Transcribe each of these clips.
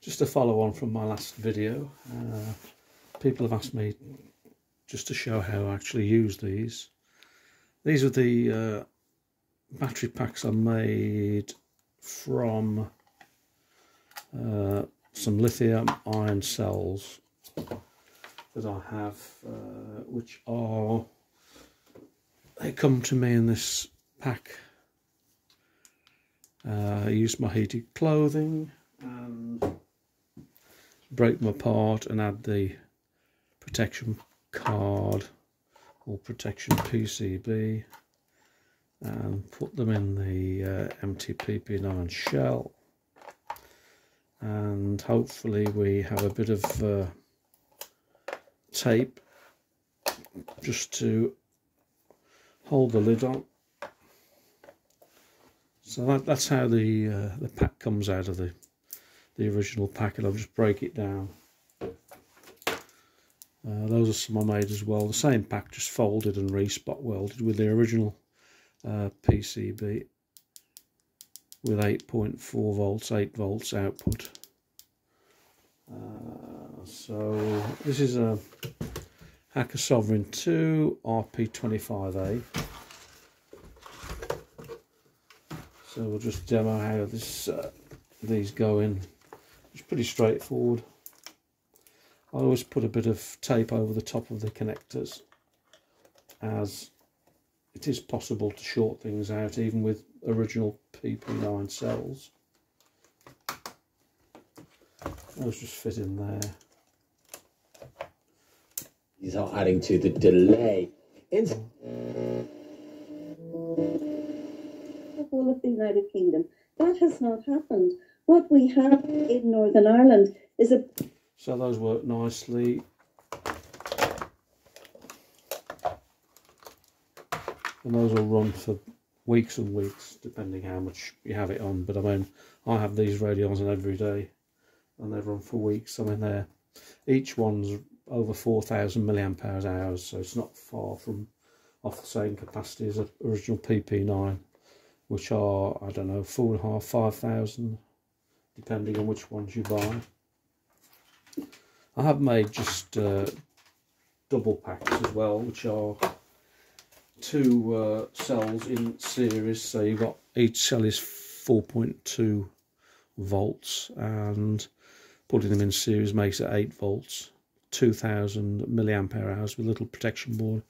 Just to follow on from my last video, people have asked me just to show how I actually use these. These are the battery packs I made from some lithium ion cells that I have, which are, they come to me in this pack. I use my heated clothing and break them apart and add the protection card or protection PCB and put them in the empty PP9 shell, and hopefully we have a bit of tape just to hold the lid on. So that's how the pack comes out of the original pack, and I'll just break it down. Those are some I made as well. The same pack, just folded and re-spot welded with the original PCB with 8.4 volts, 8 volts output. So this is a Hacker Sovereign 2 RP25A. So we'll just demo how these go in. It's pretty straightforward. I always put a bit of tape over the top of the connectors, as it is possible to short things out even with original PP9 cells. Those just fit in there. These are adding to the delay. All of the United Kingdom. That has not happened. What we have in Northern Ireland is a... So those work nicely. And those will run for weeks and weeks, depending how much you have it on. But I mean, I have these radios on every day, and they run for weeks. I mean, each one's over 4,000 milliamp hours, so it's not far from off the same capacity as the original PP9, which are, I don't know, 4,500, 5,000, depending on which ones you buy. I have made just double packs as well, which are two cells in series. So you've got, each cell is 4.2 volts, and putting them in series makes it 8 volts, 2,000 milliamp hours with a little protection board.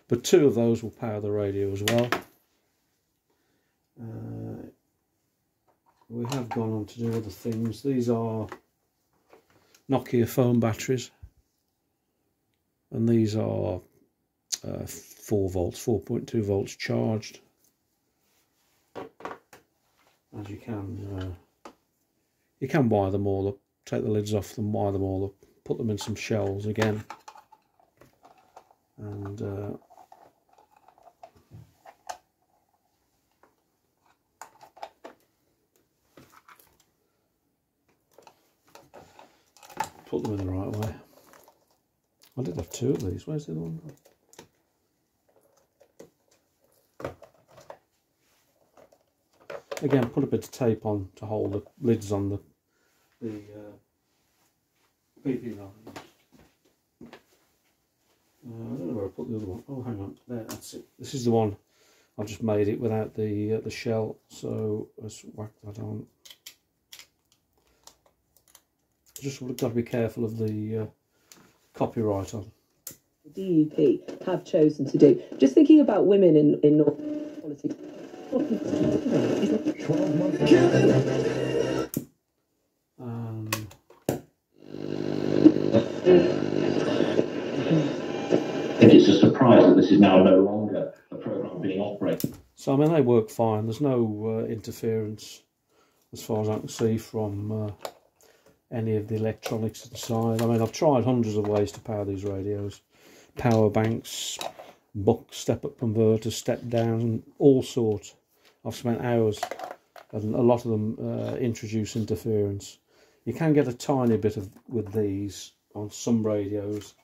But two of those will power the radio as well. We have gone on to do other things. These are Nokia phone batteries, and these are 4 volts, 4.2 volts charged. As you can wire them all up, take the lids off them, wire them all up, put them in some shells again, and put them in the right way. I did have two of these. Where's the other one? Again, put a bit of tape on to hold the lids on the PP9. I don't know where I put the other one. Oh, hang on. There, that's it. This is the one. I've just made it without the shell, so let's whack that on. Just got to be careful of the copyright on. DUP have chosen to do. Just thinking about women in North politics. It's a surprise that this is now no longer a program being operated. So I mean, they work fine. There's no interference as far as I can see from any of the electronics inside. I mean, I've tried hundreds of ways to power these radios. Power banks, buck step-up converters, step-down, all sorts. I've spent hours, and a lot of them introduce interference. You can get a tiny bit with these on some radios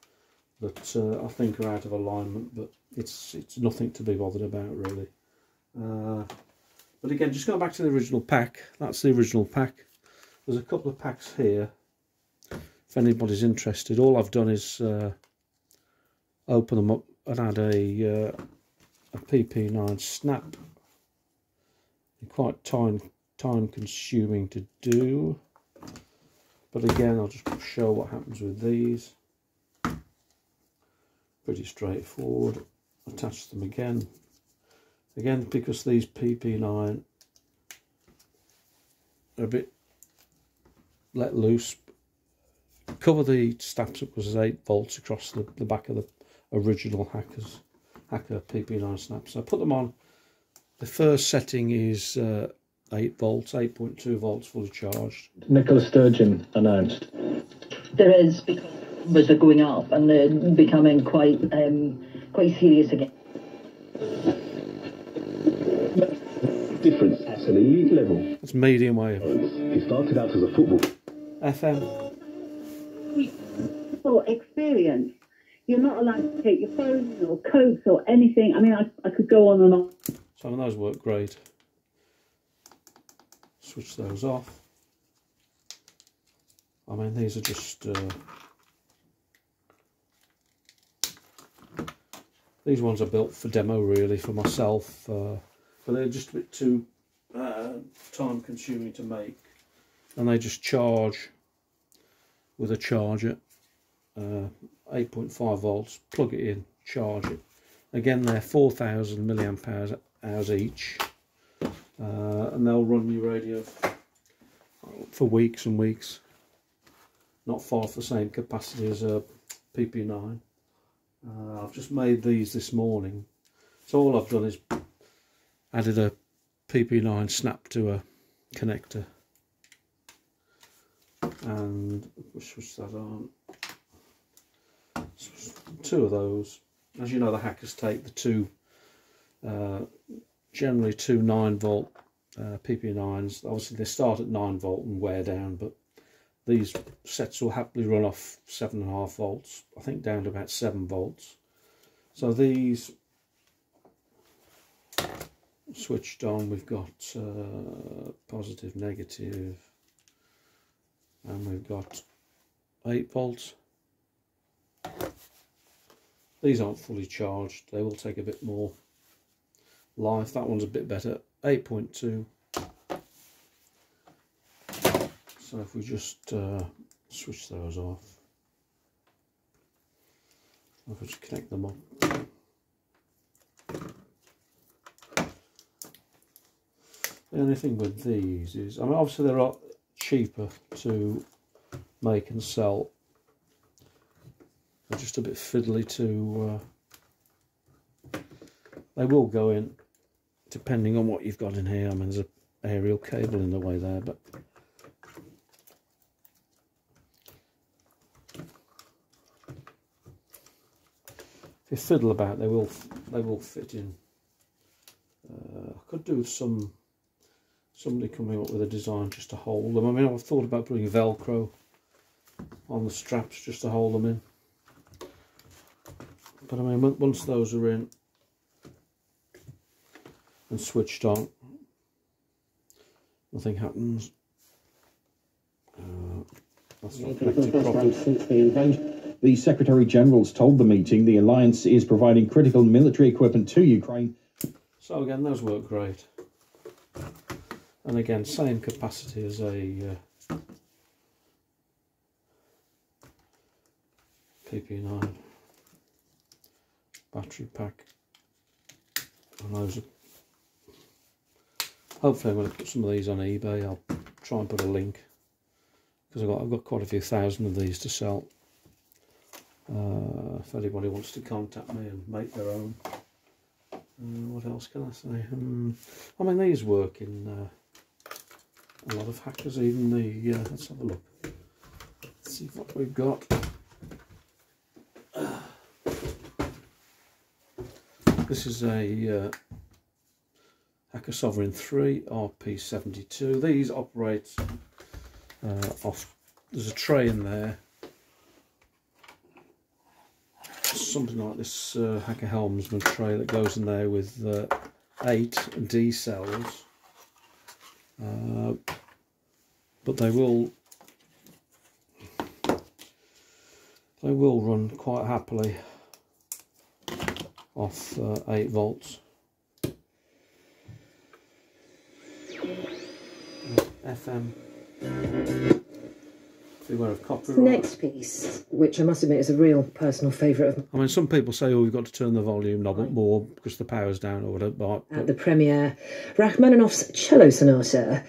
that I think are out of alignment, but it's nothing to be bothered about, really. But again, just going back to the original pack, that's the original pack. There's a couple of packs here if anybody's interested. All I've done is open them up and add a PP9 snap. Quite time consuming to do, but again I'll just show what happens with these. Pretty straightforward. Attach them again because these PP9 are a bit let loose. Cover the snaps up as 8 volts across the back of the original Hacker PP9 snaps. So I put them on. The first setting is 8 volts, 8.2 volts fully charged. Nicola Sturgeon announced. There is, because numbers are going up and they're becoming quite serious again. Difference at an elite level. That's medium wave. He started out as a football. FM. For experience, you're not allowed to take your phone or coats or anything. I mean, I could go on and on. Some of those work great. Switch those off. I mean, these are just these ones are built for demo, really, for myself, but they're just a bit too time consuming to make, and they just charge with a charger. 8.5 volts, plug it in, charge it. Again, they're 4,000 milliamp hours each, and they'll run your radio for weeks and weeks. Not far off the same capacity as a PP9. I've just made these this morning, so all I've done is added a PP9 snap to a connector, and we'll switch that on. Two of those. As you know, the Hackers take the two, generally two 9-volt PP9s. Obviously they start at 9 volt and wear down, but these sets will happily run off 7.5 volts, I think down to about 7 volts. So these switched on, we've got positive, negative, and we've got 8 volts. These aren't fully charged, they will take a bit more life. That one's a bit better, 8.2. So if we just switch those off, if we just connect them up. The only thing with these is, I mean, obviously they're a lot cheaper to make and sell. They're just a bit fiddly to, they will go in depending on what you've got in here. I mean, there's an aerial cable in the way there, but if you fiddle about, they will fit in. I could do with somebody coming up with a design just to hold them. I mean, I've thought about putting Velcro on the straps just to hold them in. But I mean, once those are in and switched on, nothing happens. That's not connected properly. Since the invasion, the Secretary General's told the meeting the alliance is providing critical military equipment to Ukraine. So again, those work great. And again, same capacity as a PP9 battery pack. And those are, hopefully I'm going to put some of these on eBay. I'll try and put a link, because I've got quite a few thousand of these to sell. If anybody wants to contact me and make their own. What else can I say? I mean, these work in a lot of Hackers, even the, let's have a look. Let's see what we've got. This is a Hacker Sovereign 3 RP72. These operate off, there's a tray in there, something like this Hacker Helmsman tray that goes in there with 8 D cells. but they will run quite happily off 8 volts. FM. Beware of copyright. The next piece, which I must admit is a real personal favourite of I mean, some people say, oh, you've got to turn the volume knob up more because the power's down or whatever. But at the premiere, Rachmaninoff's Cello Sonata.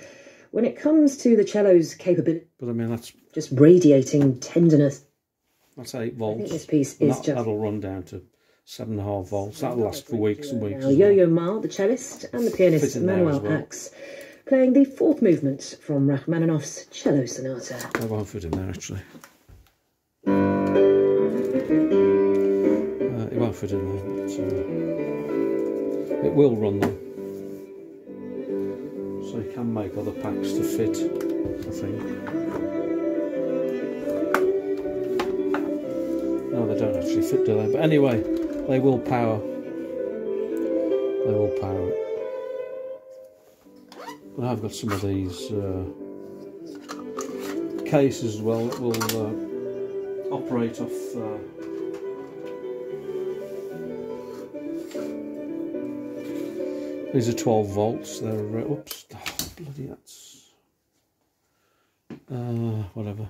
When it comes to the cello's capability, but I mean, that's just radiating tenderness. That's 8 volts. I think this piece is just... That'll run down to 7.5 volts. That'll last for weeks and weeks. Now, Yo-Yo Ma, the cellist, and the pianist Manuel Axe, playing the 4th movement from Rachmaninoff's Cello Sonata. I won't fit in there, actually. It won't fit in there, but it will run them. So you can make other packs to fit, I think. No, they don't actually fit, do they? But anyway, they will power. They will power it. And I've got some of these cases as well that will operate off these are 12 volts. They're oops, oh, bloody that's whatever.